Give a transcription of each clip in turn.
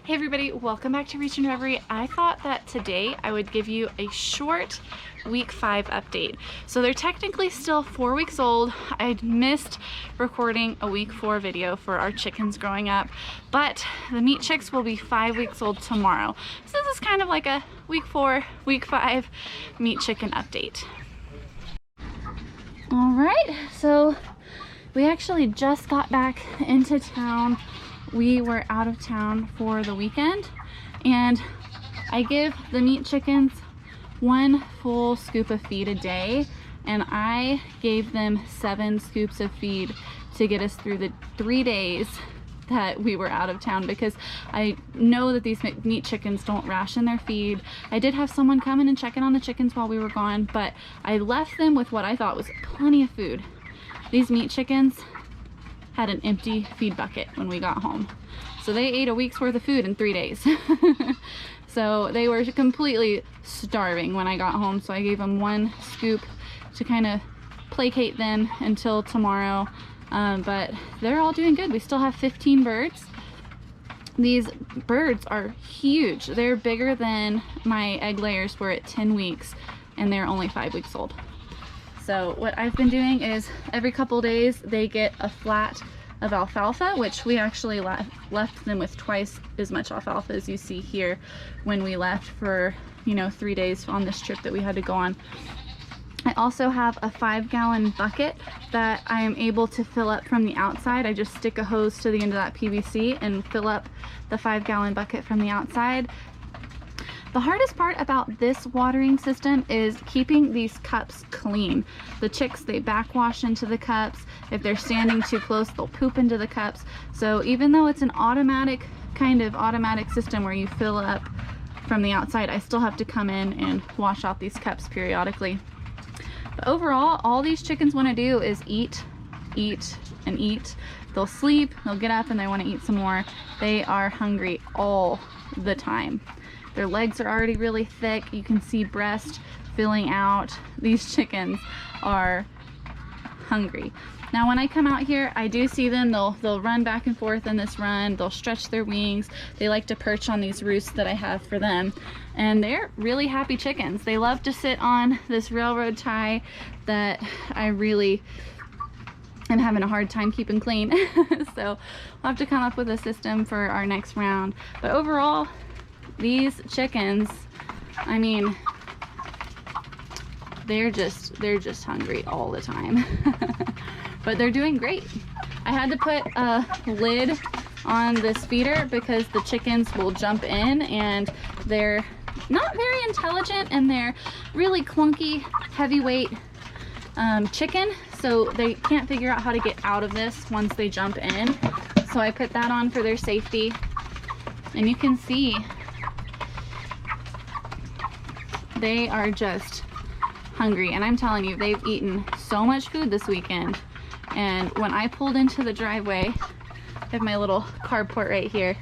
Hey everybody, welcome back to Reachin Reverie. I thought that today I would give you a short week 5 update. So they're technically still 4 weeks old. I missed recording a week 4 video for our chickens growing up, but the meat chicks will be 5 weeks old tomorrow. So this is kind of like a week 4, week 5 meat chicken update. All right, so we actually just got back into town. We were out of town for the weekend, and I give the meat chickens 1 full scoop of feed a day, and I gave them 7 scoops of feed to get us through the 3 days that we were out of town, because I know that these meat chickens don't ration their feed. I did have someone come in and check in on the chickens while we were gone, but I left them with what I thought was plenty of food. These meat chickens had an empty feed bucket when we got home. So they ate a week's worth of food in 3 days. So they were completely starving when I got home. So I gave them 1 scoop to kind of placate them until tomorrow. But they're all doing good. We still have 15 birds. These birds are huge. They're bigger than my egg layers were at 10 weeks, and they're only 5 weeks old. So what I've been doing is every couple days they get a flat of alfalfa, which we actually left them with twice as much alfalfa as you see here when we left for, 3 days on this trip that we had to go on. I also have a 5-gallon bucket that I am able to fill up from the outside. I just stick a hose to the end of that PVC and fill up the 5-gallon bucket from the outside. The hardest part about this watering system is keeping these cups clean. The chicks, they backwash into the cups. If they're standing too close, they'll poop into the cups. So even though it's an automatic system where you fill up from the outside, I still have to come in and wash out these cups periodically. But overall, all these chickens want to do is eat, eat, and eat. They'll sleep, they'll get up, and they want to eat some more. They are hungry all the time. Their legs are already really thick. You can see breast filling out. These chickens are hungry. Now when I come out here, I do see them. They'll run back and forth in this run. They'll stretch their wings. They like to perch on these roosts that I have for them. And they're really happy chickens. They love to sit on this railroad tie that I really am having a hard time keeping clean. So we'll have to come up with a system for our next round. But overall, these chickens, I mean, they're just hungry all the time. But they're doing great. I had to put a lid on this feeder because the chickens will jump in, and they're not very intelligent, and they're really clunky, heavyweight chicken, so they can't figure out how to get out of this once they jump in. So I put that on for their safety, and you can see they are just hungry. And I'm telling you, they've eaten so much food this weekend. And when I pulled into the driveway, I have my little carport right here,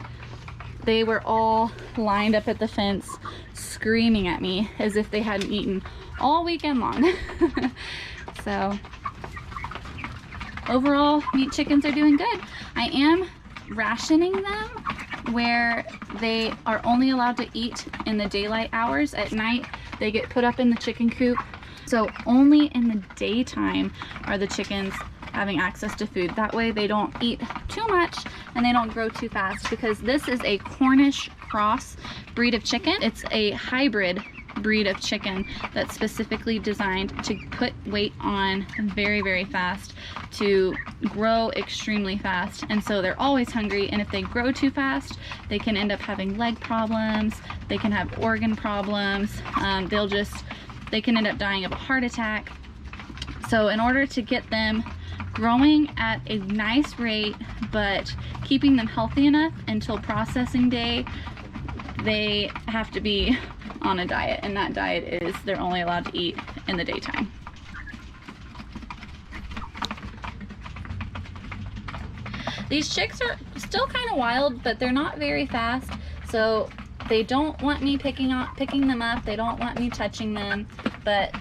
they were all lined up at the fence screaming at me as if they hadn't eaten all weekend long. So overall, meat chickens are doing good. I am rationing them where they are only allowed to eat in the daylight hours. At night they get put up in the chicken coop, so only in the daytime are the chickens having access to food. That way they don't eat too much and they don't grow too fast, because this is a Cornish cross breed of chicken. It's a hybrid breed of chicken that's specifically designed to put weight on very, very fast, to grow extremely fast. And so they're always hungry, and if they grow too fast, they can end up having leg problems, they can have organ problems, they can end up dying of a heart attack. So in order to get them growing at a nice rate but keeping them healthy enough until processing day, they have to be on a diet, and that diet is they're only allowed to eat in the daytime. These chicks are still kind of wild, but they're not very fast, so they don't want me picking them up. They don't want me touching them, but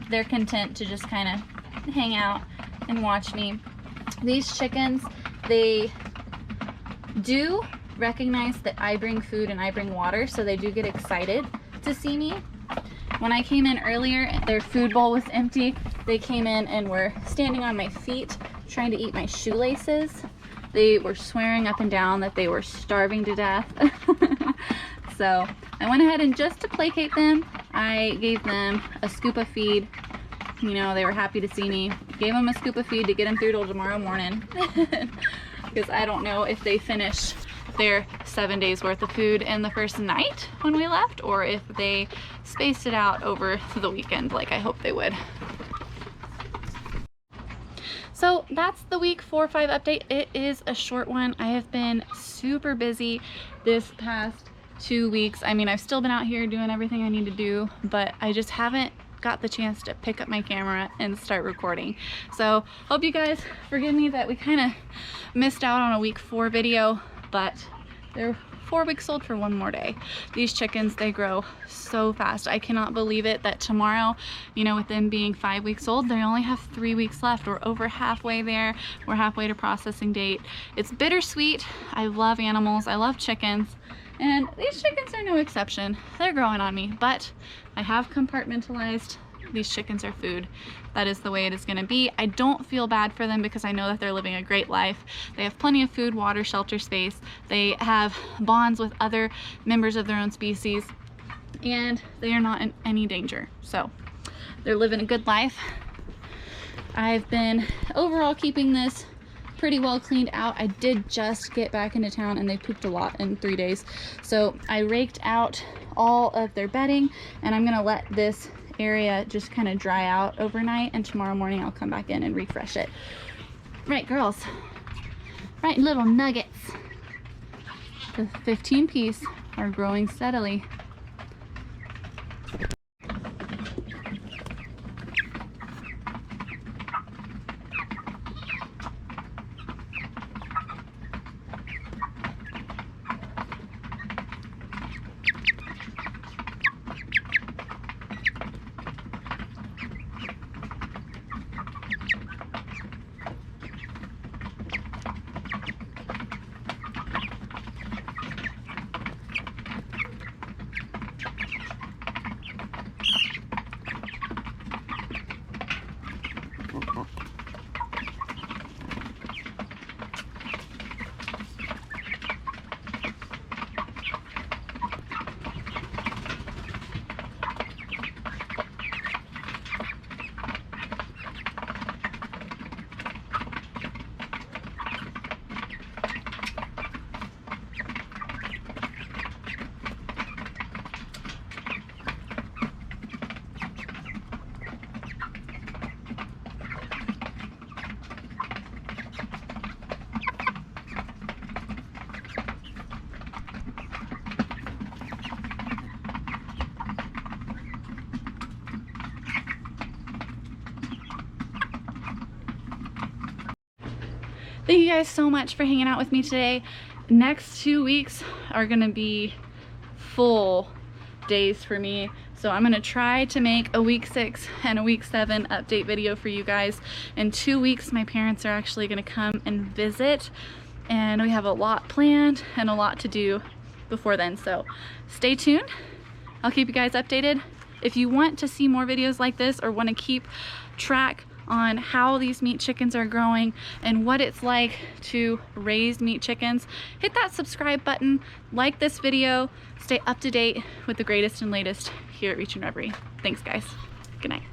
they're content to just kind of hang out and watch me. These chickens, they do recognize that I bring food and I bring water, so they do get excited to see me. When I came in earlier, their food bowl was empty. They came in and were standing on my feet trying to eat my shoelaces. They were swearing up and down that they were starving to death. So I went ahead and just to placate them, I gave them a scoop of feed. You know, they were happy to see me. Gave them a scoop of feed to get them through till tomorrow morning. Because I don't know if they finished their 7 days worth of food in the first night when we left, or if they spaced it out over the weekend like I hope they would. So that's the week 4 or 5 update. It is a short one. I have been super busy this past 2 weeks. I mean, I've still been out here doing everything I need to do, but I just haven't got the chance to pick up my camera and start recording. So hope you guys forgive me that we kind of missed out on a week 4 video, but they're 4 weeks old for 1 more day. These chickens, they grow so fast. I cannot believe it that tomorrow, you know, with them being 5 weeks old, they only have 3 weeks left. We're over halfway there. We're halfway to processing date. It's bittersweet. I love animals. I love chickens. And these chickens are no exception. They're growing on me, but I have compartmentalized. These chickens are food. That is the way it is gonna be. I don't feel bad for them because I know that they're living a great life. They have plenty of food, water, shelter, space. They have bonds with other members of their own species, and they are not in any danger. So they're living a good life. I've been overall keeping this pretty well cleaned out. I did just get back into town and they pooped a lot in 3 days. So I raked out all of their bedding, and I'm gonna let this area just kind of dry out overnight, and tomorrow morning I'll come back in and refresh it. Right, girls? Right, little nuggets. The 15 piece are growing steadily. Thank you guys so much for hanging out with me today. Next 2 weeks are gonna be full days for me. So I'm gonna try to make a week 6 and a week 7 update video for you guys. In 2 weeks, my parents are actually gonna come and visit, and we have a lot planned and a lot to do before then. So stay tuned. I'll keep you guys updated. If you want to see more videos like this, or want to keep track on how these meat chickens are growing and what it's like to raise meat chickens, hit that subscribe button, like this video, stay up to date with the greatest and latest here at Reachin Reverie. Thanks guys. Good night.